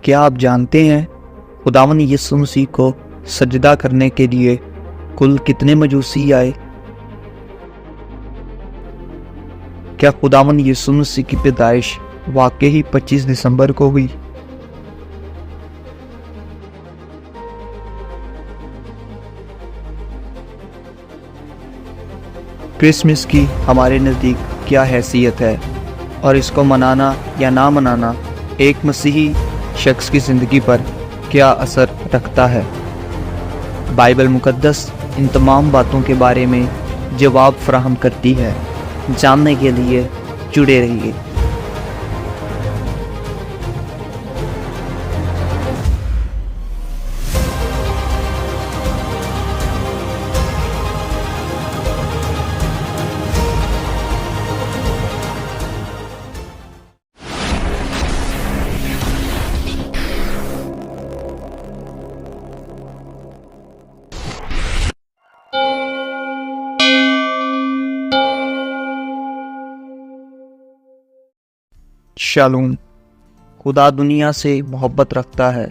کیا آپ جانتے ہیں خداوند یسوع مسیح کو سجدہ کرنے کے لیے کل کتنے مجوسی آئے؟ کیا خداوند یسوع مسیح کی پیدائش واقعی 25 دسمبر کو ہوئی؟ کرسمس کی ہمارے نزدیک کیا حیثیت ہے اور اس کو منانا یا نہ منانا ایک مسیحی شخص کی زندگی پر کیا اثر رکھتا ہے؟ بائبل مقدس ان تمام باتوں کے بارے میں جواب فراہم کرتی ہے۔ جاننے کے لیے جڑے رہیے۔ شالوم۔ خدا دنیا سے محبت رکھتا ہے۔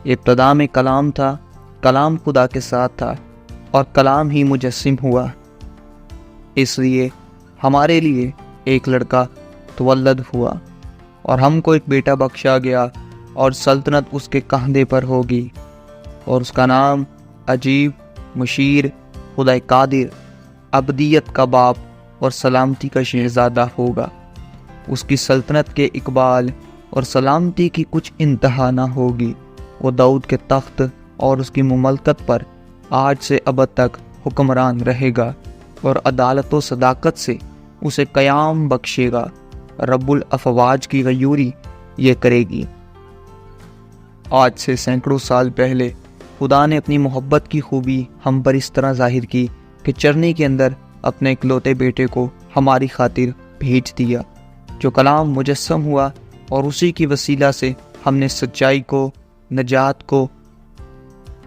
ابتدا میں کلام تھا، کلام خدا کے ساتھ تھا اور کلام ہی مجسم ہوا۔ اس لیے ہمارے لیے ایک لڑکا تولد ہوا اور ہم کو ایک بیٹا بخشا گیا اور سلطنت اس کے کندھے پر ہوگی، اور اس کا نام عجیب، مشیر، خدا قادر، ابدیت کا باپ اور سلامتی کا شہزادہ ہوگا۔ اس کی سلطنت کے اقبال اور سلامتی کی کچھ انتہا نہ ہوگی۔ وہ داؤد کے تخت اور اس کی مملکت پر آج سے ابد تک حکمران رہے گا اور عدالت و صداقت سے اسے قیام بخشے گا۔ رب الافواج کی غیوری یہ کرے گی۔ آج سے سینکڑوں سال پہلے خدا نے اپنی محبت کی خوبی ہم پر اس طرح ظاہر کی کہ چرنی کے اندر اپنے اکلوتے بیٹے کو ہماری خاطر بھیج دیا، جو کلام مجسم ہوا، اور اسی کی وسیلہ سے ہم نے سچائی کو، نجات کو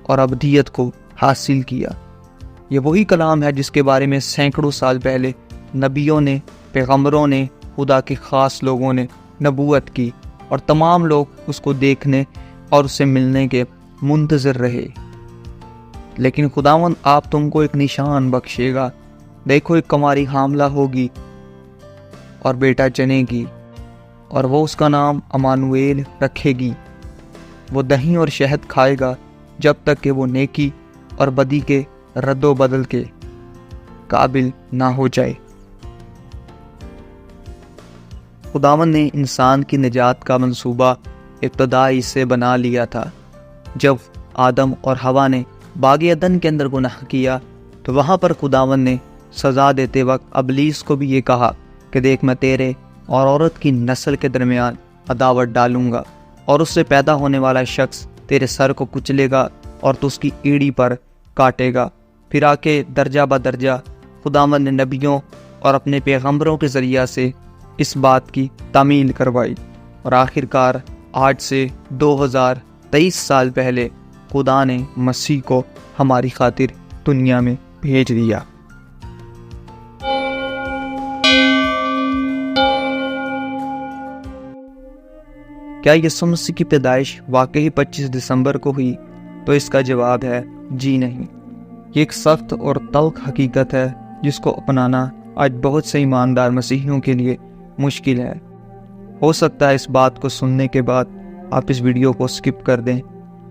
اور ابدیت کو حاصل کیا۔ یہ وہی کلام ہے جس کے بارے میں سینکڑوں سال پہلے نبیوں نے، پیغمبروں نے، خدا کے خاص لوگوں نے نبوت کی، اور تمام لوگ اس کو دیکھنے اور اس سے ملنے کے منتظر رہے۔ لیکن خداوند آپ تم کو ایک نشان بخشے گا۔ دیکھو، ایک کنواری حاملہ ہوگی اور بیٹا جنے گی، اور وہ اس کا نام امانویل رکھے گی۔ وہ دہی اور شہد کھائے گا جب تک کہ وہ نیکی اور بدی کے رد و بدل کے قابل نہ ہو جائے۔ خداوند نے انسان کی نجات کا منصوبہ ابتدا ہی سے بنا لیا تھا۔ جب آدم اور حوا نے باغ عدن کے اندر گناہ کیا تو وہاں پر خداوند نے سزا دیتے وقت ابلیس کو بھی یہ کہا کہ دیکھ، میں تیرے اور عورت کی نسل کے درمیان عداوت ڈالوں گا، اور اس سے پیدا ہونے والا شخص تیرے سر کو کچلے گا اور تو اس کی ایڑی پر کاٹے گا۔ پھر آ کے درجہ بدرجہ خداوند نے نبیوں اور اپنے پیغمبروں کے ذریعہ سے اس بات کی تعمیل کروائی، اور آخر کار آج سے 2023 سال پہلے خدا نے مسیح کو ہماری خاطر دنیا میں بھیج دیا۔ کیا یسوع مسیح کی پیدائش واقعی 25 دسمبر کو ہوئی؟ تو اس کا جواب ہے جی نہیں۔ یہ ایک سخت اور تلخ حقیقت ہے جس کو اپنانا آج بہت سے ایماندار مسیحیوں کے لیے مشکل ہے۔ ہو سکتا ہے اس بات کو سننے کے بعد آپ اس ویڈیو کو سکپ کر دیں،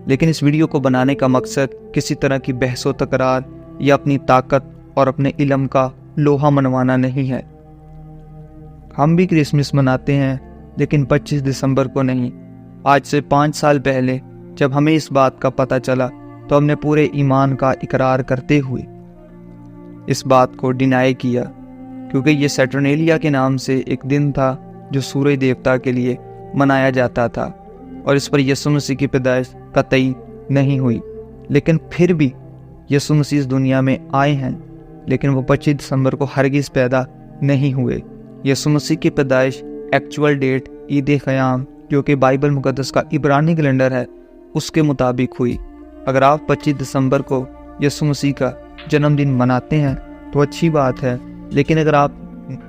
لیکن اس ویڈیو کو بنانے کا مقصد کسی طرح کی بحث و تکرار یا اپنی طاقت اور اپنے علم کا لوہا منوانا نہیں ہے۔ ہم بھی کرسمس مناتے ہیں، لیکن 25 دسمبر کو نہیں۔ آج سے 5 سال پہلے جب ہمیں اس بات کا پتہ چلا تو ہم نے پورے ایمان کا اقرار کرتے ہوئے اس بات کو ڈینائی کیا، کیونکہ یہ سیٹرنیلیا کے نام سے ایک دن تھا جو سورج دیوتا کے لیے منایا جاتا تھا، اور اس پر یسوع مسیح کی پیدائش قطعی نہیں ہوئی۔ لیکن پھر بھی یسوع مسیح اس دنیا میں آئے ہیں، لیکن وہ 25 دسمبر کو ہرگز پیدا نہیں ہوئے۔ یسوع مسیح کی پیدائش ایکچول ڈیٹ عید قیام، جو کہ بائبل مقدس کا عبرانی کیلنڈر ہے، اس کے مطابق ہوئی۔ اگر آپ 25 دسمبر کو یسوع مسیح کا جنم دن مناتے ہیں تو اچھی بات ہے، لیکن اگر آپ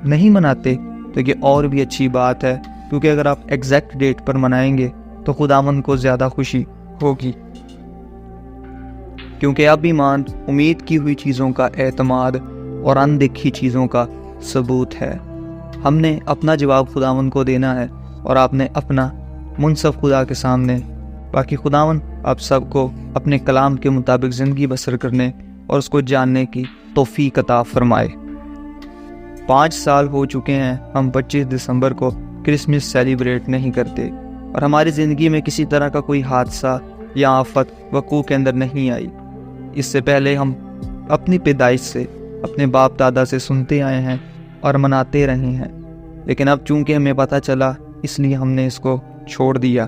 نہیں مناتے تو یہ اور بھی اچھی بات ہے، کیونکہ اگر آپ ایگزیکٹ ڈیٹ پر منائیں گے تو خداوند کو زیادہ خوشی ہوگی، کیونکہ اب ایمان امید کی ہوئی چیزوں کا اعتماد اور اندیکھی چیزوں کا ثبوت ہے۔ ہم نے اپنا جواب خداوند کو دینا ہے اور آپ نے اپنا منصف خدا کے سامنے۔ باقی خداوند آپ سب کو اپنے کلام کے مطابق زندگی بسر کرنے اور اس کو جاننے کی توفیق عطا فرمائے۔ 5 سال ہو چکے ہیں ہم 25 دسمبر کو کرسمس سیلیبریٹ نہیں کرتے، اور ہماری زندگی میں کسی طرح کا کوئی حادثہ یا آفت وقوع کے اندر نہیں آئی۔ اس سے پہلے ہم اپنی پیدائش سے اپنے باپ دادا سے سنتے آئے ہیں اور مناتے رہے ہیں، لیکن اب چونکہ ہمیں پتہ چلا اس لیے ہم نے اس کو چھوڑ دیا۔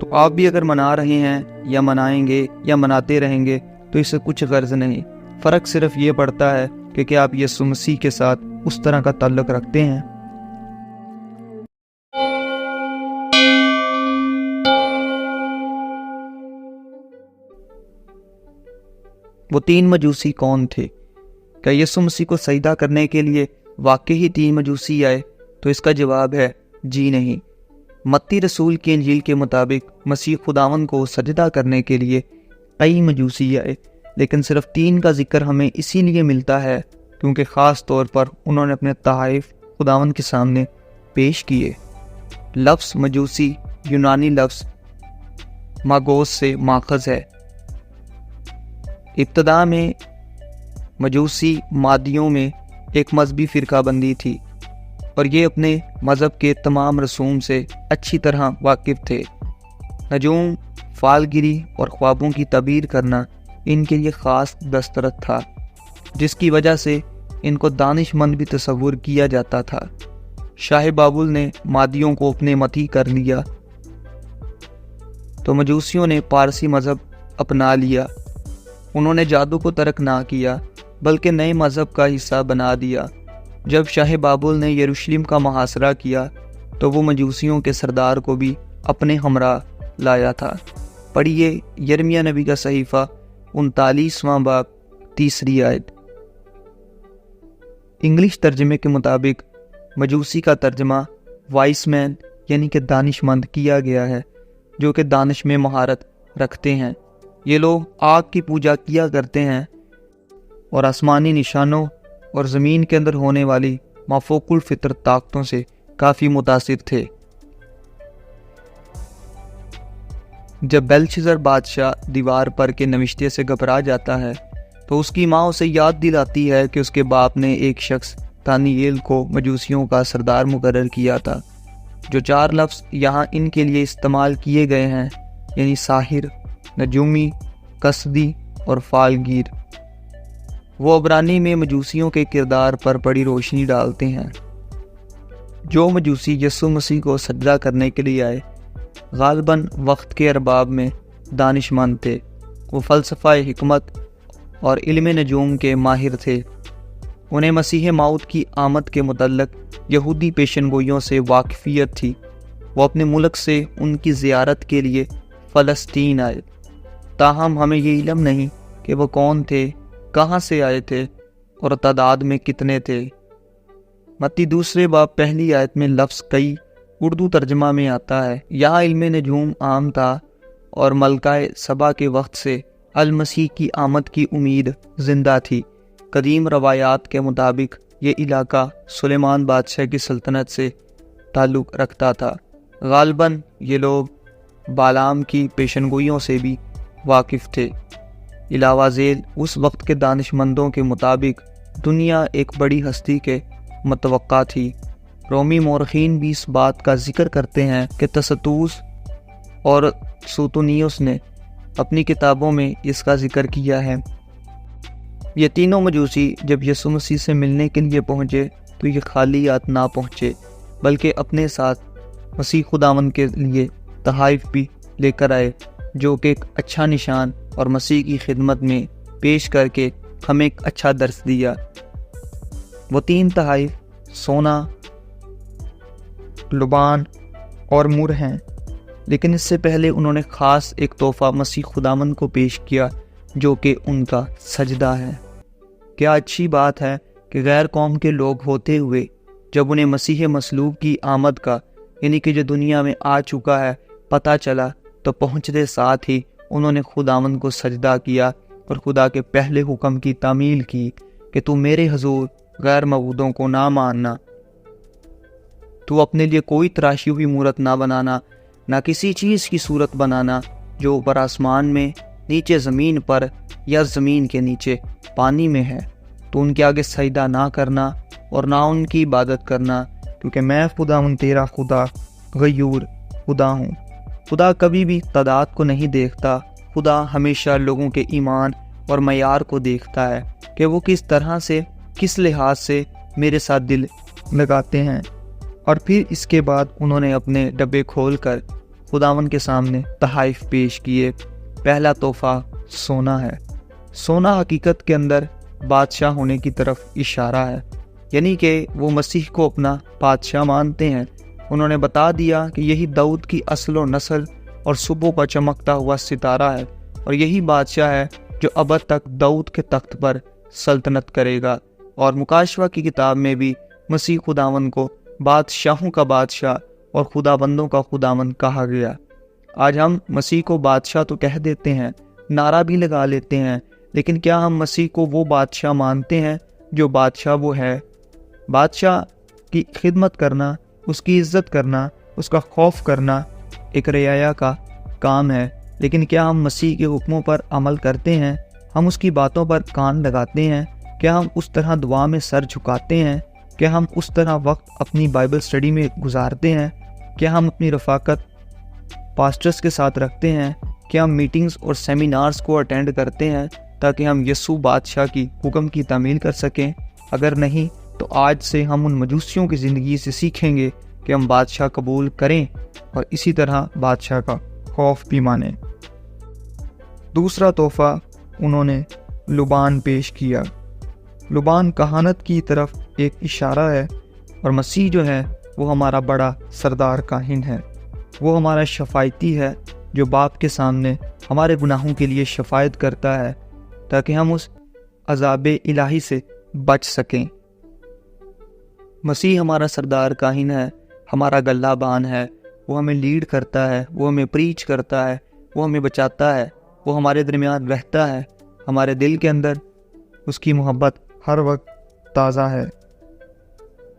تو آپ بھی اگر منا رہے ہیں یا منائیں گے یا مناتے رہیں گے تو اس سے کچھ غرض نہیں، فرق صرف یہ پڑتا ہے کہ کیا آپ یسوع مسیح کے ساتھ اس طرح کا تعلق رکھتے ہیں۔ وہ 3 مجوسی کون تھے؟ کیا یسوع مسیح کو سجدہ کرنے کے لیے واقعی 3 مجوسی آئے؟ تو اس کا جواب ہے جی نہیں۔ متی رسول کی انجیل کے مطابق مسیح خداوند کو سجدہ کرنے کے لیے کئی مجوسی آئے، لیکن صرف 3 کا ذکر ہمیں اسی لیے ملتا ہے کیونکہ خاص طور پر انہوں نے اپنے تحائف خداوند کے سامنے پیش کیے۔ لفظ مجوسی یونانی لفظ ماگوس سے ماخذ ہے۔ ابتدا میں مجوسی مادیوں میں ایک مذہبی فرقہ بندی تھی، اور یہ اپنے مذہب کے تمام رسوم سے اچھی طرح واقف تھے۔ نجوم، فالگیری اور خوابوں کی تعبیر کرنا ان کے لیے خاص دسترس تھا، جس کی وجہ سے ان کو دانش مند بھی تصور کیا جاتا تھا۔ شاہ بابل نے مادیوں کو اپنے متی کر لیا تو مجوسیوں نے پارسی مذہب اپنا لیا۔ انہوں نے جادو کو ترک نہ کیا بلکہ نئے مذہب کا حصہ بنا دیا۔ جب شاہ بابل نے یروشلم کا محاصرہ کیا تو وہ مجوسیوں کے سردار کو بھی اپنے ہمراہ لایا تھا۔ پڑھیے یرمیہ نبی کا صحیفہ 39واں باب 3 آیت۔ انگلش ترجمے کے مطابق مجوسی کا ترجمہ وائس مین یعنی کہ دانش مند کیا گیا ہے، جو کہ دانش میں مہارت رکھتے ہیں۔ یہ لوگ آگ کی پوجا کیا کرتے ہیں اور آسمانی نشانوں اور زمین کے اندر ہونے والی مافوق الفطرت طاقتوں سے کافی متاثر تھے۔ جب بیلشزر بادشاہ دیوار پر کے نوشتے سے گھبرا جاتا ہے تو اس کی ماں اسے یاد دلاتی ہے کہ اس کے باپ نے ایک شخص دانییل کو مجوسیوں کا سردار مقرر کیا تھا۔ جو 4 لفظ یہاں ان کے لیے استعمال کیے گئے ہیں یعنی ساحر، نجومی، قصدی اور فالگیر، وہ عبرانی میں مجوسیوں کے کردار پر بڑی روشنی ڈالتے ہیں۔ جو مجوسی یسوع مسیح کو سجدہ کرنے کے لیے آئے غالباً وقت کے ارباب میں دانش مند تھے۔ وہ فلسفہ حکمت اور علم نجوم کے ماہر تھے۔ انہیں مسیح موعود کی آمد کے متعلق یہودی پیشن گوئیوں سے واقفیت تھی۔ وہ اپنے ملک سے ان کی زیارت کے لیے فلسطین آئے، تاہم ہمیں یہ علم نہیں کہ وہ کون تھے، کہاں سے آئے تھے اور تعداد میں کتنے تھے۔ متی 2 باب 1 آیت میں لفظ کئی اردو ترجمہ میں آتا ہے۔ یہاں علم نجوم عام تھا اور ملکہ سبا کے وقت سے المسیح کی آمد کی امید زندہ تھی۔ قدیم روایات کے مطابق یہ علاقہ سلیمان بادشاہ کی سلطنت سے تعلق رکھتا تھا۔ غالباً یہ لوگ بالام کی پیشن گوئیوں سے بھی واقف تھے۔ علاوہ ذیل اس وقت کے دانش مندوں کے مطابق دنیا ایک بڑی ہستی کے متوقع تھی۔ رومی مورخین بھی اس بات کا ذکر کرتے ہیں کہ تسطوس اور سوتونیوس نے اپنی کتابوں میں اس کا ذکر کیا ہے۔ یہ تینوں مجوسی جب یسوع مسیح سے ملنے کے لیے پہنچے تو یہ خالی ہاتھ نہ پہنچے بلکہ اپنے ساتھ مسیح خداوند کے لیے تحائف بھی لے کر آئے، جو کہ ایک اچھا نشان اور مسیح کی خدمت میں پیش کر کے ہمیں ایک اچھا درس دیا۔ وہ 3 تحائف سونا، لبان اور مر ہیں، لیکن اس سے پہلے انہوں نے خاص ایک تحفہ مسیح خداوند کو پیش کیا جو کہ ان کا سجدہ ہے۔ کیا اچھی بات ہے کہ غیر قوم کے لوگ ہوتے ہوئے جب انہیں مسیح مصلوب کی آمد کا یعنی کہ جو دنیا میں آ چکا ہے پتہ چلا تو پہنچتے ساتھ ہی انہوں نے خداوند کو سجدہ کیا اور خدا کے پہلے حکم کی تعمیل کی کہ تو میرے حضور غیر معبودوں کو نہ ماننا، تو اپنے لیے کوئی تراشی ہوئی مورت نہ بنانا، نہ کسی چیز کی صورت بنانا جو اوپر آسمان میں، نیچے زمین پر یا زمین کے نیچے پانی میں ہے، تو ان کے آگے سجدہ نہ کرنا اور نہ ان کی عبادت کرنا، کیونکہ میں خداوند تیرا خدا غیور خدا ہوں۔ خدا کبھی بھی تعداد کو نہیں دیکھتا، خدا ہمیشہ لوگوں کے ایمان اور معیار کو دیکھتا ہے کہ وہ کس طرح سے، کس لحاظ سے میرے ساتھ دل لگاتے ہیں۔ اور پھر اس کے بعد انہوں نے اپنے ڈبے کھول کر خداوند کے سامنے تحائف پیش کیے۔ پہلا تحفہ سونا ہے۔ سونا حقیقت کے اندر بادشاہ ہونے کی طرف اشارہ ہے، یعنی کہ وہ مسیح کو اپنا بادشاہ مانتے ہیں۔ انہوں نے بتا دیا کہ یہی داؤد کی اصل و نسل اور صبح کا چمکتا ہوا ستارہ ہے، اور یہی بادشاہ ہے جو ابد تک داؤد کے تخت پر سلطنت کرے گا۔ اور مکاشفہ کی کتاب میں بھی مسیح خداوند کو بادشاہوں کا بادشاہ اور خدا بندوں کا خداوند کہا گیا۔ آج ہم مسیح کو بادشاہ تو کہہ دیتے ہیں، نعرہ بھی لگا لیتے ہیں، لیکن کیا ہم مسیح کو وہ بادشاہ مانتے ہیں جو بادشاہ وہ ہے؟ بادشاہ کی خدمت کرنا، اس کی عزت کرنا، اس کا خوف کرنا ایک رعایا کا کام ہے، لیکن کیا ہم مسیح کے حکموں پر عمل کرتے ہیں؟ ہم اس کی باتوں پر کان لگاتے ہیں؟ کیا ہم اس طرح دعا میں سر جھکاتے ہیں؟ کیا ہم اس طرح وقت اپنی بائبل اسٹڈی میں گزارتے ہیں؟ کیا ہم اپنی رفاقت پاسٹرز کے ساتھ رکھتے ہیں؟ کیا ہم میٹنگز اور سیمینارز کو اٹینڈ کرتے ہیں تاکہ ہم یسوع بادشاہ کی حکم کی تعمیل کر سکیں؟ اگر نہیں تو آج سے ہم ان مجوسیوں کی زندگی سے سیکھیں گے کہ ہم بادشاہ قبول کریں اور اسی طرح بادشاہ کا خوف بھی مانیں۔ دوسرا تحفہ انہوں نے لبان پیش کیا۔ لبان کہانت کی طرف ایک اشارہ ہے، اور مسیح جو ہے وہ ہمارا بڑا سردار کاہن ہے، وہ ہمارا شفاعتی ہے جو باپ کے سامنے ہمارے گناہوں کے لیے شفاعت کرتا ہے تاکہ ہم اس عذاب الہی سے بچ سکیں۔ مسیح ہمارا سردار کاہن ہے، ہمارا گلہ بان ہے، وہ ہمیں لیڈ کرتا ہے، وہ ہمیں پریچ کرتا ہے، وہ ہمیں بچاتا ہے، وہ ہمارے درمیان رہتا ہے، ہمارے دل کے اندر اس کی محبت ہر وقت تازہ ہے۔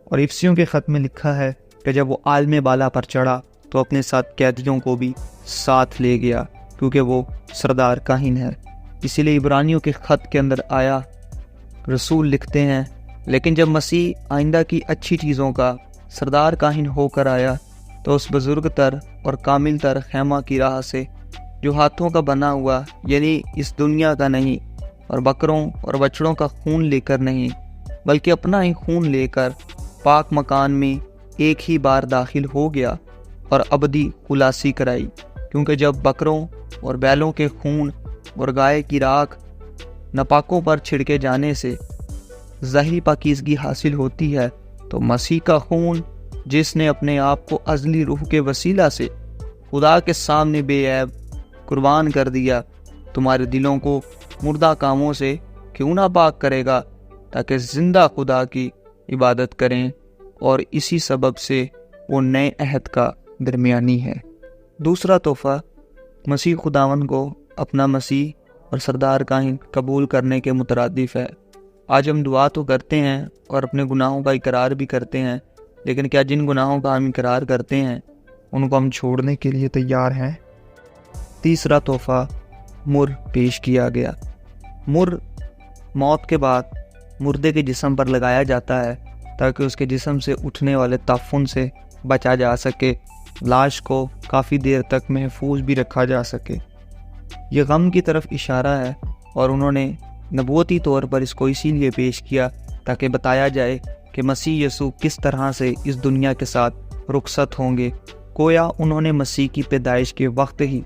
اور افسیوں کے خط میں لکھا ہے کہ جب وہ عالم بالا پر چڑھا تو اپنے ساتھ قیدیوں کو بھی ساتھ لے گیا، کیونکہ وہ سردار کاہن ہے۔ اسی لیے عبرانیوں کے خط کے اندر آیا رسول لکھتے ہیں، لیکن جب مسیح آئندہ کی اچھی چیزوں کا سردار کاہن ہو کر آیا تو اس بزرگ تر اور کامل تر خیمہ کی راہ سے، جو ہاتھوں کا بنا ہوا یعنی اس دنیا کا نہیں، اور بکروں اور بچڑوں کا خون لے کر نہیں، بلکہ اپنا ہی خون لے کر پاک مکان میں ایک ہی بار داخل ہو گیا اور ابدی خلاصی کرائی۔ کیونکہ جب بکروں اور بیلوں کے خون اور گائے کی راکھ ناپاکوں پر چھڑکے جانے سے ظاہری پاکیزگی حاصل ہوتی ہے، تو مسیح کا خون جس نے اپنے آپ کو ازلی روح کے وسیلہ سے خدا کے سامنے بے عیب قربان کر دیا، تمہارے دلوں کو مردہ کاموں سے کیوں نہ پاک کرے گا تاکہ زندہ خدا کی عبادت کریں، اور اسی سبب سے وہ نئے عہد کا درمیانی ہے۔ دوسرا تحفہ مسیح خداوند کو اپنا مسیح اور سردار کاہن قبول کرنے کے مترادف ہے۔ آج ہم دعا تو کرتے ہیں اور اپنے گناہوں کا اقرار بھی کرتے ہیں، لیکن کیا جن گناہوں کا ہم اقرار کرتے ہیں ان کو ہم چھوڑنے کے لیے تیار ہیں؟ تیسرا تحفہ مر پیش کیا گیا۔ مر موت کے بعد مردے کے جسم پر لگایا جاتا ہے تاکہ اس کے جسم سے اٹھنے والے تعفن سے بچا جا سکے، لاش کو کافی دیر تک محفوظ بھی رکھا جا سکے۔ یہ غم کی طرف اشارہ ہے، اور انہوں نے نبوتی طور پر اس کو اسی لیے پیش کیا تاکہ بتایا جائے کہ مسیح یسوع کس طرح سے اس دنیا کے ساتھ رخصت ہوں گے۔ گویا انہوں نے مسیح کی پیدائش کے وقت ہی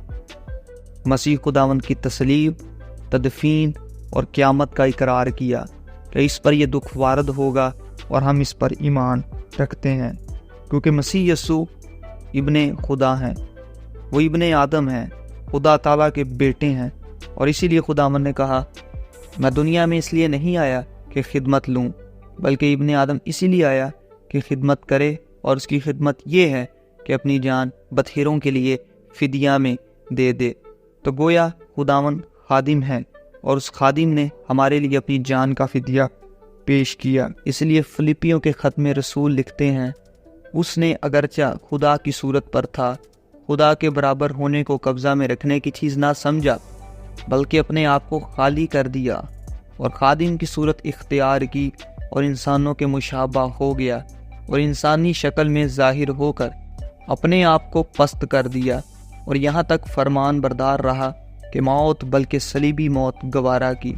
مسیح خداوند کی تصلیب، تدفین اور قیامت کا اقرار کیا کہ اس پر یہ دکھ وارد ہوگا، اور ہم اس پر ایمان رکھتے ہیں، کیونکہ مسیح یسوع ابن خدا ہیں، وہ ابن آدم ہیں، خدا تعالیٰ کے بیٹے ہیں، اور اسی لیے خداوند نے کہا میں دنیا میں اس لیے نہیں آیا کہ خدمت لوں، بلکہ ابن آدم اسی لیے آیا کہ خدمت کرے، اور اس کی خدمت یہ ہے کہ اپنی جان بطہروں کے لیے فدیہ میں دے دے۔ تو گویا خداوند خادم ہے اور اس خادم نے ہمارے لیے اپنی جان کا فدیہ پیش کیا۔ اس لیے فلپیوں کے خط میں رسول لکھتے ہیں، اس نے اگرچہ خدا کی صورت پر تھا، خدا کے برابر ہونے کو قبضہ میں رکھنے کی چیز نہ سمجھا، بلکہ اپنے آپ کو خالی کر دیا اور خادم کی صورت اختیار کی اور انسانوں کے مشابہ ہو گیا اور انسانی شکل میں ظاہر ہو کر اپنے آپ کو پست کر دیا اور یہاں تک فرمان بردار رہا کہ موت بلکہ صلیبی موت گوارا کی۔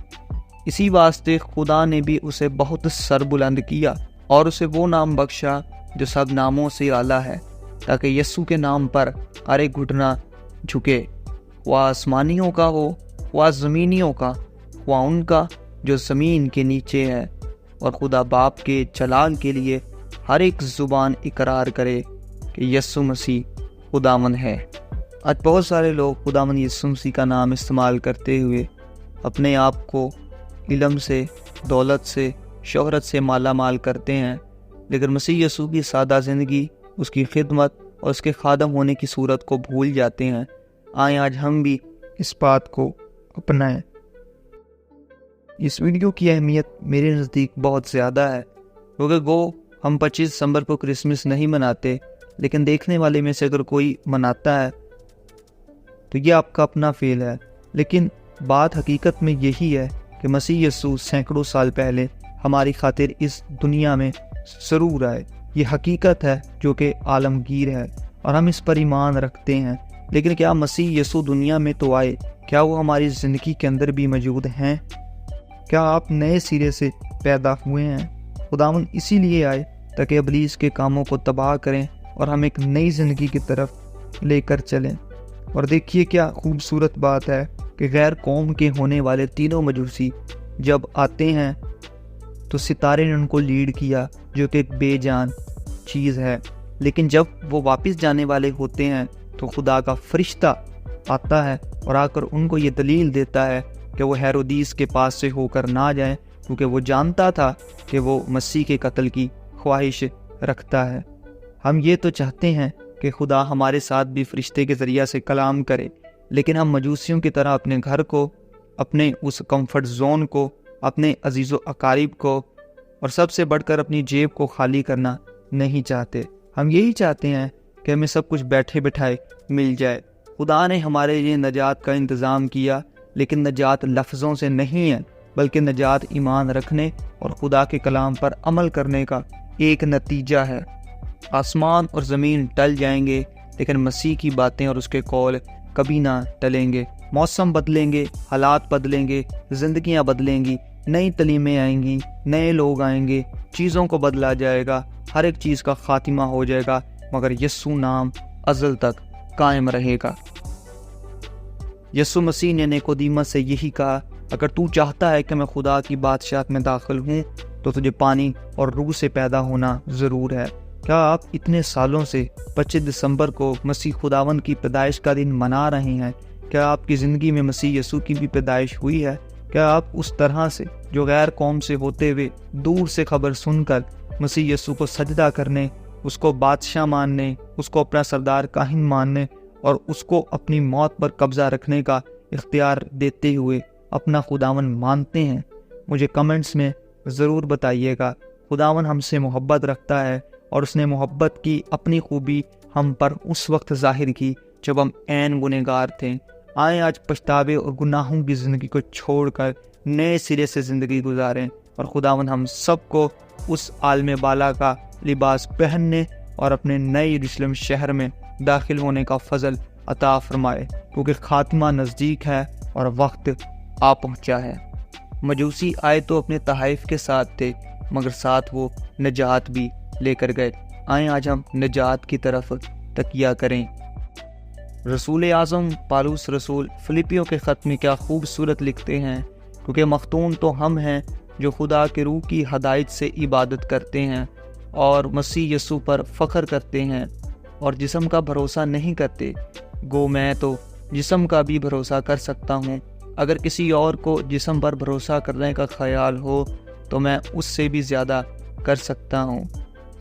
اسی واسطے خدا نے بھی اسے بہت سر بلند کیا اور اسے وہ نام بخشا جو سب ناموں سے اعلیٰ ہے، تاکہ یسوع کے نام پر ہر ایک گھٹنا جھکے، خواہ آسمانیوں کا ہو، خواہ زمینیوں کا، خواہ ان کا جو زمین کے نیچے ہے، اور خدا باپ کے جلال کے لیے ہر ایک زبان اقرار کرے کہ یسوع مسیح خداوند ہے۔ آج بہت سارے لوگ خداوند یسوع مسیح کا نام استعمال کرتے ہوئے اپنے آپ کو علم سے، دولت سے، شہرت سے مالا مال کرتے ہیں، لیکن مسیح یسوع کی سادہ زندگی، اس کی خدمت اور اس کے خادم ہونے کی صورت کو بھول جاتے ہیں۔ آئیں آج ہم بھی اس بات کو اپنائیں۔ اس ویڈیو کی اہمیت میرے نزدیک بہت زیادہ ہے، کیونکہ گو ہم 25 دسمبر کو کرسمس نہیں مناتے، لیکن دیکھنے والے میں سے اگر کوئی مناتا ہے تو یہ آپ کا اپنا فیل ہے، لیکن بات حقیقت میں یہی ہے کہ مسیح یسوع سینکڑوں سال پہلے ہماری خاطر اس دنیا میں ضرور آئے۔ یہ حقیقت ہے جو کہ عالمگیر ہے اور ہم اس پر ایمان رکھتے ہیں، لیکن کیا مسیح یسوع دنیا میں تو آئے، کیا وہ ہماری زندگی کے اندر بھی موجود ہیں؟ کیا آپ نئے سرے سے پیدا ہوئے ہیں؟ خداوند اسی لیے آئے تاکہ ابلیس کے کاموں کو تباہ کریں اور ہم ایک نئی زندگی کی طرف لے کر چلیں۔ اور دیکھیے کیا خوبصورت بات ہے کہ غیر قوم کے ہونے والے تینوں مجوسی جب آتے ہیں تو ستارے نے ان کو لیڈ کیا، جو کہ ایک بے جان چیز ہے، لیکن جب وہ واپس جانے والے ہوتے ہیں تو خدا کا فرشتہ آتا ہے اور آ کر ان کو یہ دلیل دیتا ہے کہ وہ ہیرودیس کے پاس سے ہو کر نہ جائیں، کیونکہ وہ جانتا تھا کہ وہ مسیح کے قتل کی خواہش رکھتا ہے۔ ہم یہ تو چاہتے ہیں کہ خدا ہمارے ساتھ بھی فرشتے کے ذریعہ سے کلام کرے، لیکن ہم مجوسیوں کی طرح اپنے گھر کو، اپنے اس کمفرٹ زون کو، اپنے عزیز و اقارب کو اور سب سے بڑھ کر اپنی جیب کو خالی کرنا نہیں چاہتے۔ ہم یہی چاہتے ہیں کہ ہمیں سب کچھ بیٹھے بٹھائے مل جائے۔ خدا نے ہمارے لیے نجات کا انتظام کیا، لیکن نجات لفظوں سے نہیں ہے، بلکہ نجات ایمان رکھنے اور خدا کے کلام پر عمل کرنے کا ایک نتیجہ ہے۔ آسمان اور زمین ٹل جائیں گے، لیکن مسیح کی باتیں اور اس کے قول کبھی نہ ٹلیں گے۔ موسم بدلیں گے، حالات بدلیں گے، زندگیاں بدلیں گی، نئی تعلیمیں آئیں گی، نئے لوگ آئیں گے، چیزوں کو بدلا جائے گا، ہر ایک چیز کا خاتمہ ہو جائے گا، مگر یسوع نام ازل تک قائم رہے گا۔ یسوع مسیح نے نیکودیمس سے یہی کہا، اگر تو چاہتا ہے کہ میں خدا کی بادشاہت میں داخل ہوں تو تجھے پانی اور روح سے پیدا ہونا ضرور ہے۔ کیا آپ اتنے سالوں سے 25 دسمبر کو مسیح خداوند کی پیدائش کا دن منا رہے ہیں؟ کیا آپ کی زندگی میں مسیح یسوع کی بھی پیدائش ہوئی ہے؟ کیا آپ اس طرح سے جو غیر قوم سے ہوتے ہوئے دور سے خبر سن کر مسیح یسوع کو سجدہ کرنے، اس کو بادشاہ ماننے، اس کو اپنا سردار کاہن ماننے اور اس کو اپنی موت پر قبضہ رکھنے کا اختیار دیتے ہوئے اپنا خداوند مانتے ہیں؟ مجھے کمنٹس میں ضرور بتائیے گا۔ خداوند ہم سے محبت رکھتا ہے اور اس نے محبت کی اپنی خوبی ہم پر اس وقت ظاہر کی جب ہم عین گنہگار تھے۔ آئیں آج پچھتاوے اور گناہوں کی زندگی کو چھوڑ کر نئے سرے سے زندگی گزاریں اور خداوند ہم سب کو اس عالم بالا کا لباس پہننے اور اپنے نئے یروشلم شہر میں داخل ہونے کا فضل عطا فرمائے، کیونکہ خاتمہ نزدیک ہے اور وقت آ پہنچا ہے۔ مجوسی آئے تو اپنے تحائف کے ساتھ تھے، مگر ساتھ وہ نجات بھی لے کر گئے۔ آئیں آج ہم نجات کی طرف تکیہ کریں۔ رسول اعظم پالوس رسول فلپیوں کے خط میں کیا خوبصورت لکھتے ہیں، کیونکہ مختون تو ہم ہیں جو خدا کے روح کی ہدایت سے عبادت کرتے ہیں اور مسیح یسوع پر فخر کرتے ہیں اور جسم کا بھروسہ نہیں کرتے۔ گو میں تو جسم کا بھی بھروسہ کر سکتا ہوں، اگر کسی اور کو جسم پر بھروسہ کرنے کا خیال ہو تو میں اس سے بھی زیادہ کر سکتا ہوں۔